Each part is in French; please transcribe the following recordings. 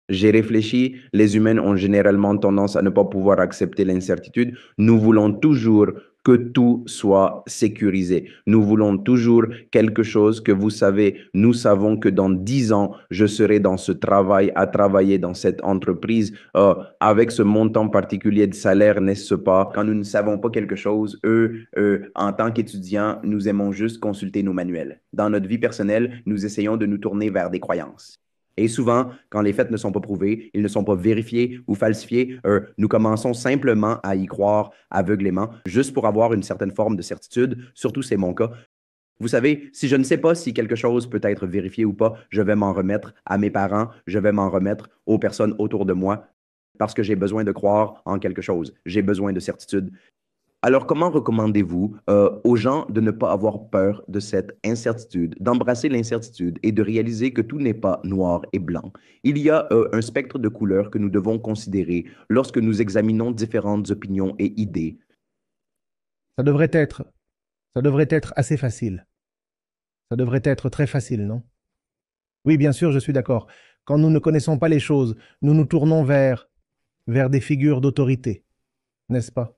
J'ai réfléchi, les humains ont généralement tendance à ne pas pouvoir accepter l'incertitude. Nous voulons toujours que tout soit sécurisé. Nous voulons toujours quelque chose que vous savez, nous savons que dans 10 ans, je serai dans ce travail, à travailler dans cette entreprise, avec ce montant particulier de salaire, n'est-ce pas? Quand nous ne savons pas quelque chose, en tant qu'étudiants, nous aimons juste consulter nos manuels. Dans notre vie personnelle, nous essayons de nous tourner vers des croyances. Et souvent, quand les faits ne sont pas prouvés, ils ne sont pas vérifiés ou falsifiés, nous commençons simplement à y croire aveuglément, juste pour avoir une certaine forme de certitude. Surtout, c'est mon cas. Vous savez, si je ne sais pas si quelque chose peut être vérifié ou pas, je vais m'en remettre à mes parents, je vais m'en remettre aux personnes autour de moi, parce que j'ai besoin de croire en quelque chose. J'ai besoin de certitude. Alors, comment recommandez-vous aux gens de ne pas avoir peur de cette incertitude, d'embrasser l'incertitude et de réaliser que tout n'est pas noir et blanc? Il y a un spectre de couleurs que nous devons considérer lorsque nous examinons différentes opinions et idées. Ça devrait être, ça devrait être assez facile. Ça devrait être très facile, non? Oui, bien sûr, je suis d'accord. Quand nous ne connaissons pas les choses, nous nous tournons vers des figures d'autorité, n'est-ce pas?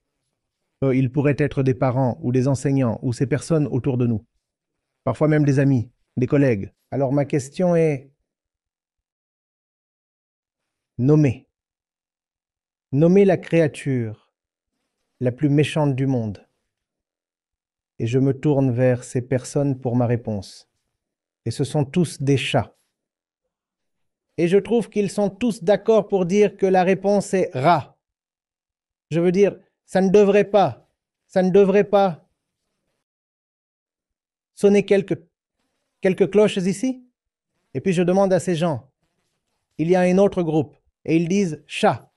Ils pourraient être des parents ou des enseignants ou ces personnes autour de nous. Parfois même des amis, des collègues. Alors ma question est nommer. Nommer la créature la plus méchante du monde. Et je me tourne vers ces personnes pour ma réponse. Et ce sont tous des chats. Et je trouve qu'ils sont tous d'accord pour dire que la réponse est rat. Je veux dire, ça ne devrait pas sonner quelques cloches ici. Et puis je demande à ces gens, il y a un autre groupe, et ils disent chat.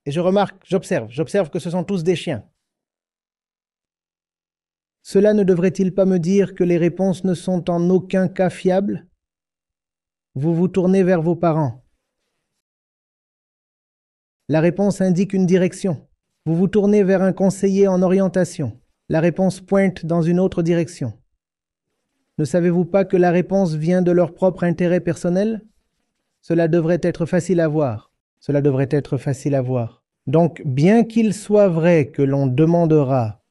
Et je remarque, j'observe que ce sont tous des chiens. Cela ne devrait-il pas me dire que les réponses ne sont en aucun cas fiables? Vous vous tournez vers vos parents. La réponse indique une direction. Vous vous tournez vers un conseiller en orientation. La réponse pointe dans une autre direction. Ne savez-vous pas que la réponse vient de leur propre intérêt personnel? Cela devrait être facile à voir. Cela devrait être facile à voir. Donc, bien qu'il soit vrai que l'on demandera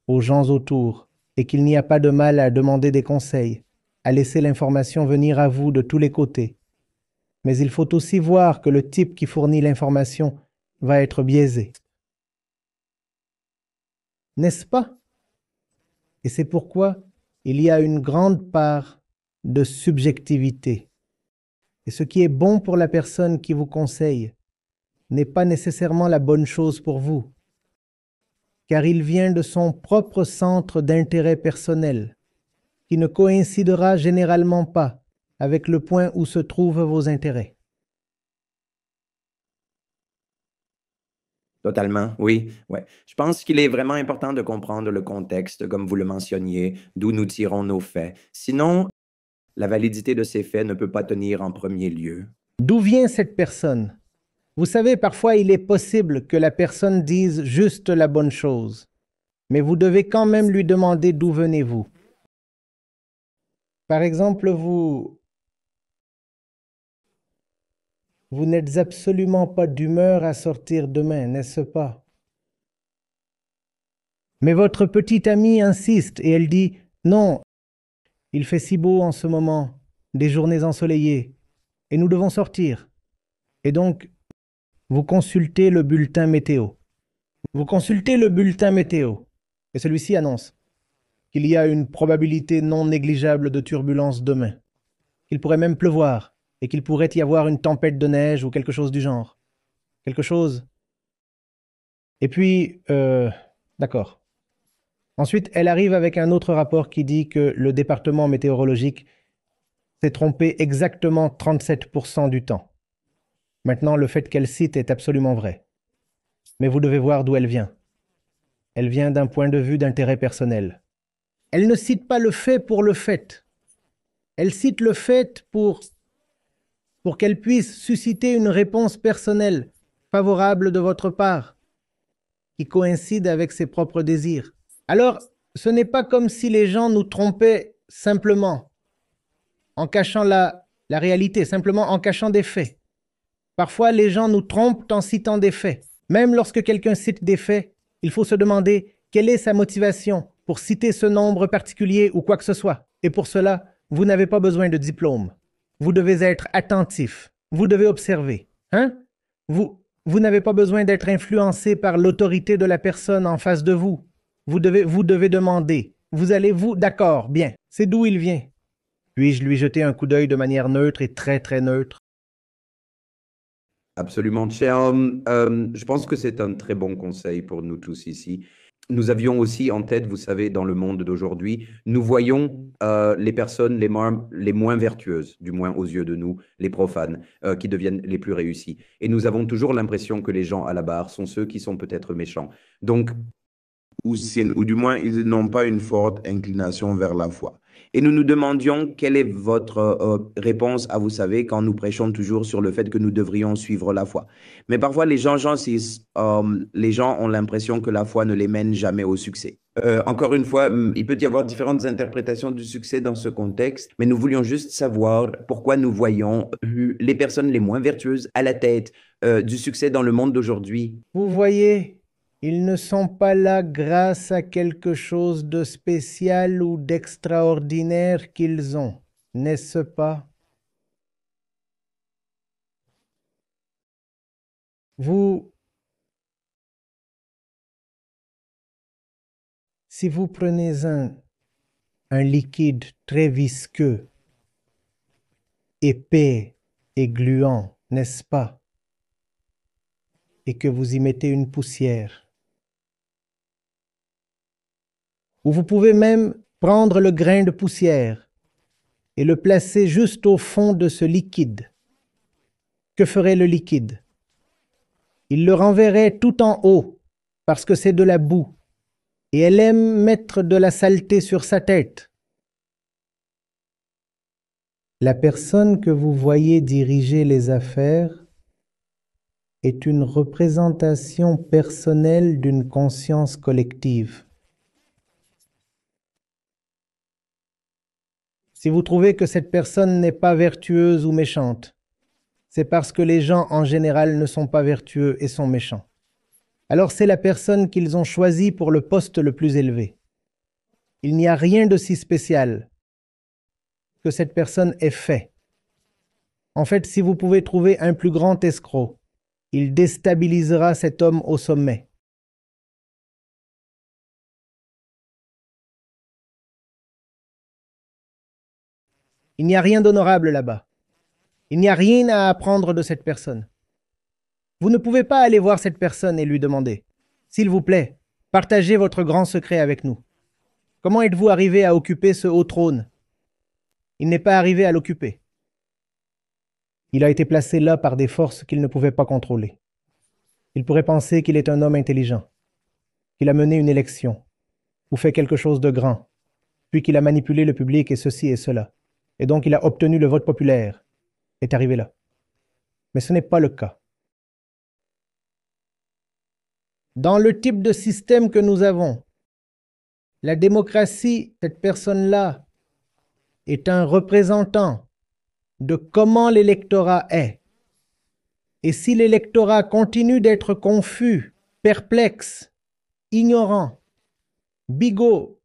aux gens autour et qu'il n'y a pas de mal à demander des conseils, à laisser l'information venir à vous de tous les côtés, mais il faut aussi voir que le type qui fournit l'information va être biaisé. N'est-ce pas? Et c'est pourquoi il y a une grande part de subjectivité. Et ce qui est bon pour la personne qui vous conseille n'est pas nécessairement la bonne chose pour vous, car il vient de son propre centre d'intérêt personnel, qui ne coïncidera généralement pas avec le point où se trouvent vos intérêts. Totalement, oui, ouais. Je pense qu'il est vraiment important de comprendre le contexte, comme vous le mentionniez, d'où nous tirons nos faits. Sinon, la validité de ces faits ne peut pas tenir en premier lieu. D'où vient cette personne? Vous savez, parfois il est possible que la personne dise juste la bonne chose, mais vous devez quand même lui demander d'où venez-vous. Par exemple, vous n'êtes absolument pas d'humeur à sortir demain, n'est-ce pas? Mais votre petite amie insiste et elle dit, non, il fait si beau en ce moment, des journées ensoleillées, et nous devons sortir. Et donc, vous consultez le bulletin météo. Vous consultez le bulletin météo, et celui-ci annonce qu'il y a une probabilité non négligeable de turbulence demain, qu'il pourrait même pleuvoir, et qu'il pourrait y avoir une tempête de neige ou quelque chose du genre. Quelque chose. Et puis, d'accord. Ensuite, elle arrive avec un autre rapport qui dit que le département météorologique s'est trompé exactement 37% du temps. Maintenant, le fait qu'elle cite est absolument vrai. Mais vous devez voir d'où elle vient. Elle vient d'un point de vue d'intérêt personnel. Elle ne cite pas le fait pour le fait. Elle cite le fait pour qu'elle puisse susciter une réponse personnelle favorable de votre part, qui coïncide avec ses propres désirs. Alors, ce n'est pas comme si les gens nous trompaient simplement en cachant la réalité, simplement en cachant des faits. Parfois, les gens nous trompent en citant des faits. Même lorsque quelqu'un cite des faits, il faut se demander quelle est sa motivation pour citer ce nombre particulier ou quoi que ce soit. Et pour cela, vous n'avez pas besoin de diplôme. Vous devez être attentif. Vous devez observer. Hein? Vous n'avez pas besoin d'être influencé par l'autorité de la personne en face de vous. Vous devez demander. D'accord, bien. C'est d'où il vient. Puis-je lui jeter un coup d'œil de manière neutre et très très neutre? Absolument, cher. Je pense que c'est un très bon conseil pour nous tous ici. Nous avions aussi en tête, vous savez, dans le monde d'aujourd'hui, nous voyons les personnes les moins vertueuses, du moins aux yeux de nous, les profanes, qui deviennent les plus réussis. Et nous avons toujours l'impression que les gens à la barre sont ceux qui sont peut-être méchants. Donc, ou du moins, ils n'ont pas une forte inclination vers la foi. et nous nous demandions quelle est votre réponse à, vous savez, quand nous prêchons toujours sur le fait que nous devrions suivre la foi. Mais parfois, les gens ont l'impression que la foi ne les mène jamais au succès. Encore une fois, il peut y avoir différentes interprétations du succès dans ce contexte, mais nous voulions juste savoir pourquoi nous voyons les personnes les moins vertueuses à la tête du succès dans le monde d'aujourd'hui. Vous voyez, ils ne sont pas là grâce à quelque chose de spécial ou d'extraordinaire qu'ils ont, n'est-ce pas? Si vous prenez un liquide très visqueux, épais et gluant, n'est-ce pas? Et que vous y mettez une poussière. Ou vous pouvez même prendre le grain de poussière et le placer juste au fond de ce liquide. Que ferait le liquide? Il le renverrait tout en haut parce que c'est de la boue et elle aime mettre de la saleté sur sa tête. La personne que vous voyez diriger les affaires est une représentation personnelle d'une conscience collective. Si vous trouvez que cette personne n'est pas vertueuse ou méchante, c'est parce que les gens en général ne sont pas vertueux et sont méchants. Alors c'est la personne qu'ils ont choisie pour le poste le plus élevé. Il n'y a rien de si spécial que cette personne ait fait. En fait, si vous pouvez trouver un plus grand escroc, il déstabilisera cet homme au sommet. Il n'y a rien d'honorable là-bas. Il n'y a rien à apprendre de cette personne. Vous ne pouvez pas aller voir cette personne et lui demander « S'il vous plaît, partagez votre grand secret avec nous. Comment êtes-vous arrivé à occuper ce haut trône ?» Il n'est pas arrivé à l'occuper. Il a été placé là par des forces qu'il ne pouvait pas contrôler. Il pourrait penser qu'il est un homme intelligent, qu'il a mené une élection, ou fait quelque chose de grand, puis qu'il a manipulé le public et ceci et cela. Et donc il a obtenu le vote populaire, est arrivé là. Mais ce n'est pas le cas. Dans le type de système que nous avons, la démocratie, cette personne-là, est un représentant de comment l'électorat est. Et si l'électorat continue d'être confus, perplexe, ignorant, bigot,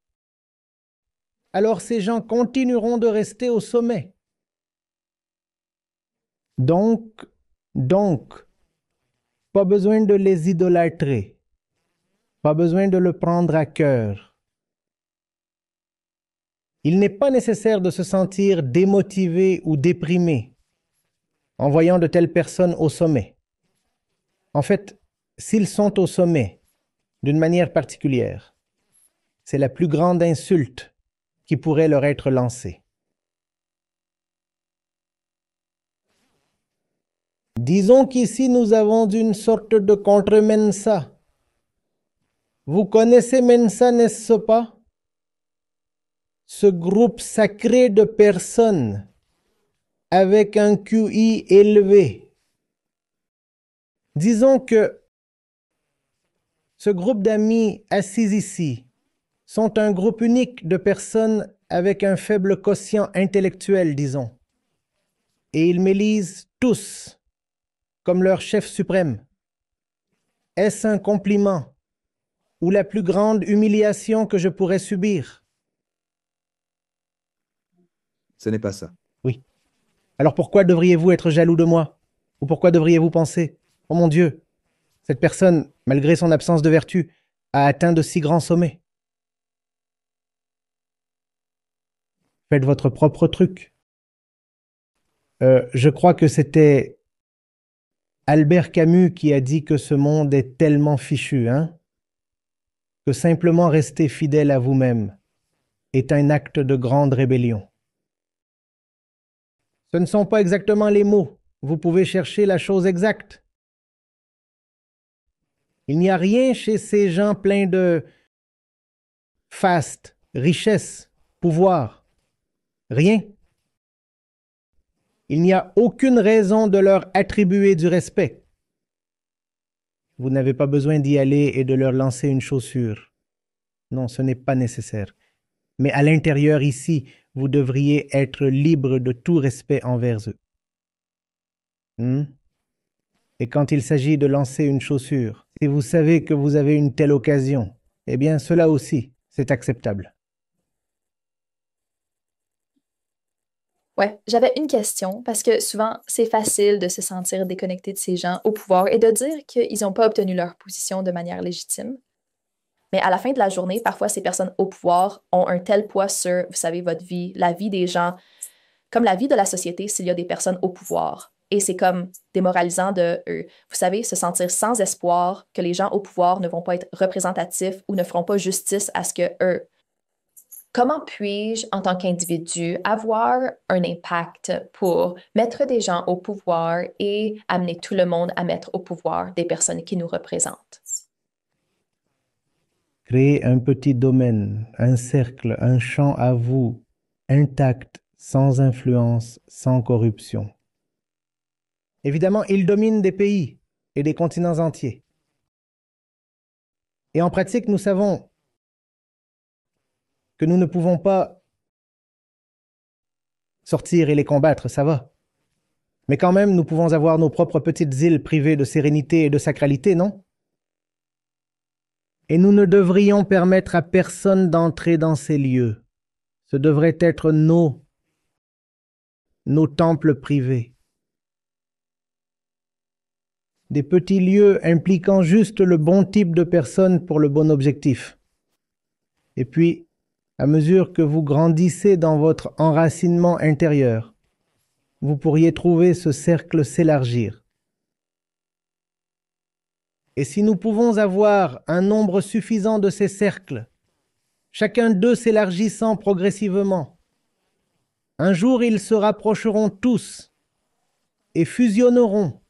alors ces gens continueront de rester au sommet. Donc, pas besoin de les idolâtrer, pas besoin de le prendre à cœur. Il n'est pas nécessaire de se sentir démotivé ou déprimé en voyant de telles personnes au sommet. En fait, s'ils sont au sommet d'une manière particulière, c'est la plus grande insulte qui pourrait leur être lancée. Disons qu'ici nous avons une sorte de contre-Mensa. Vous connaissez Mensa, n'est-ce pas? Ce groupe sacré de personnes avec un QI élevé. Disons que ce groupe d'amis assis ici sont un groupe unique de personnes avec un faible quotient intellectuel, disons. et ils m'élisent tous comme leur chef suprême. Est-ce un compliment ou la plus grande humiliation que je pourrais subir? Ce n'est pas ça. Oui. Alors pourquoi devriez-vous être jaloux de moi? Ou pourquoi devriez-vous penser, oh mon Dieu, cette personne, malgré son absence de vertu, a atteint de si grands sommets? Faites votre propre truc. Je crois que c'était Albert Camus qui a dit que ce monde est tellement fichu, hein, que simplement rester fidèle à vous-même est un acte de grande rébellion. Ce ne sont pas exactement les mots. Vous pouvez chercher la chose exacte. Il n'y a rien chez ces gens pleins de faste, richesse, pouvoir. Rien. Il n'y a aucune raison de leur attribuer du respect. Vous n'avez pas besoin d'y aller et de leur lancer une chaussure. Non, ce n'est pas nécessaire. Mais à l'intérieur ici, vous devriez être libre de tout respect envers eux. Et quand il s'agit de lancer une chaussure, si vous savez que vous avez une telle occasion, eh bien cela aussi, c'est acceptable. Ouais, j'avais une question parce que souvent, c'est facile de se sentir déconnecté de ces gens au pouvoir et de dire qu'ils n'ont pas obtenu leur position de manière légitime. Mais à la fin de la journée, parfois, ces personnes au pouvoir ont un tel poids sur, vous savez, votre vie, la vie des gens, comme la vie de la société s'il y a des personnes au pouvoir. Et c'est comme démoralisant de, vous savez, se sentir sans espoir que les gens au pouvoir ne vont pas être représentatifs ou ne feront pas justice à ce que eux. Comment puis-je, en tant qu'individu, avoir un impact pour mettre des gens au pouvoir et amener tout le monde à mettre au pouvoir des personnes qui nous représentent? Créez un petit domaine, un cercle, un champ à vous, intact, sans influence, sans corruption. Évidemment, ils dominent des pays et des continents entiers. Et en pratique, nous savons que nous ne pouvons pas sortir et les combattre, ça va. Mais quand même, nous pouvons avoir nos propres petites îles privées de sérénité et de sacralité, non? Et nous ne devrions permettre à personne d'entrer dans ces lieux. Ce devrait être nos temples privés. Des petits lieux impliquant juste le bon type de personne pour le bon objectif. Et puis, à mesure que vous grandissez dans votre enracinement intérieur, vous pourriez trouver ce cercle s'élargir. Et si nous pouvons avoir un nombre suffisant de ces cercles, chacun d'eux s'élargissant progressivement, un jour ils se rapprocheront tous et fusionneront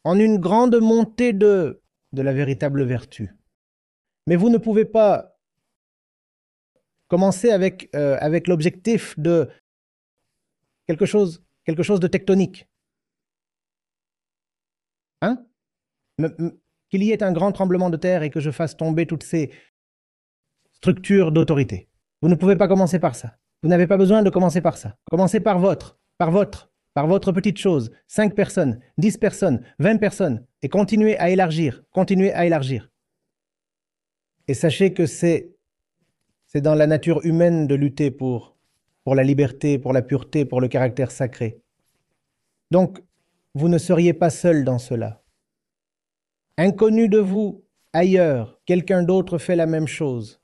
en une grande montée de la véritable vertu. Mais vous ne pouvez pas commencer avec l'objectif de quelque chose de tectonique. Hein? Qu'il y ait un grand tremblement de terre et que je fasse tomber toutes ces structures d'autorité. Vous ne pouvez pas commencer par ça. Vous n'avez pas besoin de commencer par ça. Commencez par votre petite chose. 5 personnes, 10 personnes, 20 personnes. Et continuez à élargir. Et sachez que c'est dans la nature humaine de lutter pour la liberté, pour la pureté, pour le caractère sacré. Donc, vous ne seriez pas seul dans cela. Inconnu de vous, ailleurs, quelqu'un d'autre fait la même chose.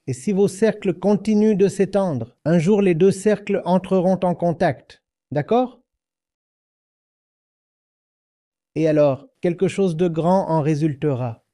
Et si vos cercles continuent de s'étendre, un jour les deux cercles entreront en contact. D'accord? Et alors, quelque chose de grand en résultera.